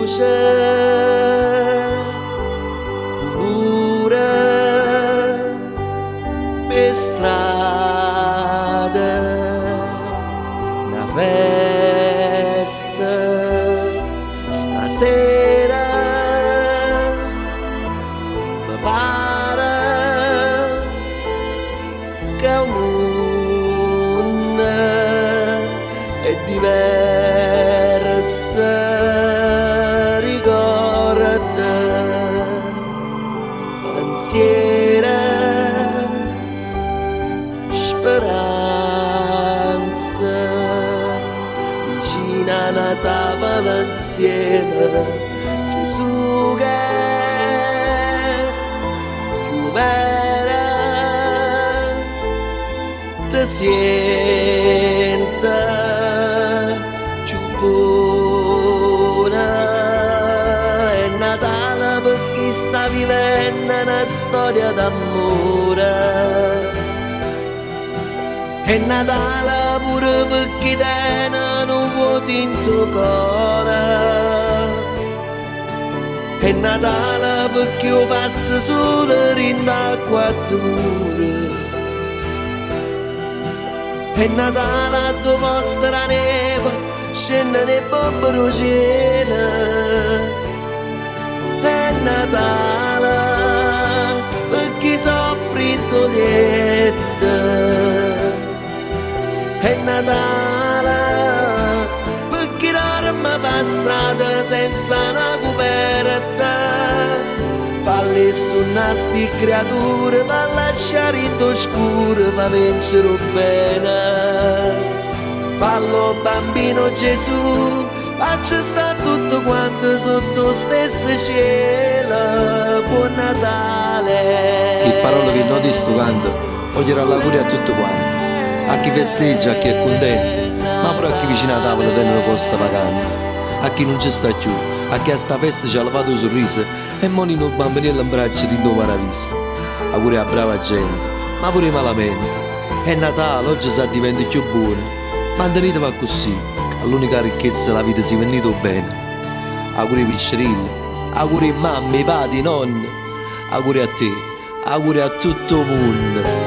luce, colore per strada, una festa stasera mi pare che il mondo è diverso, ricorda pensiero, speranza, vicino a una tavola insieme, Gesù che più vera ti sente più buona. È Natale per chi sta vivendo una storia d'amore, è Natale pure per chi tiene un vuoto in tuo cuore, è Natale per chi passa solo in quattro mura, è Natale a tua vostra neve scende nel bombero cielo, è Natale per chi soffre in toglietta, è Natale per chi dorme per strada senza una coperta, falli su nasti creature, fa lasciare in oscuro, fa vincere bene, fallo bambino Gesù, faccia sta tutto quanto sotto stesso cielo. Buon Natale. Che parole che non ti sto canto, voglio l'augurio a tutti quanti, a chi festeggia, a chi è contento, ma pure a chi vicino a tavola tiene posto vacante, a chi non ci sta più, a chi a sta festa ci ha lavato il sorriso e monino bambinello in braccio di nuovo maravisa. Auguri a brava gente, ma pure malamente, è Natale, oggi sa diventa più buono, mantenetemi così, che l'unica ricchezza della vita si venito bene. Auguri piccirilli, auguri mamme, padri, nonni, auguri a te, auguri a tutto il mondo.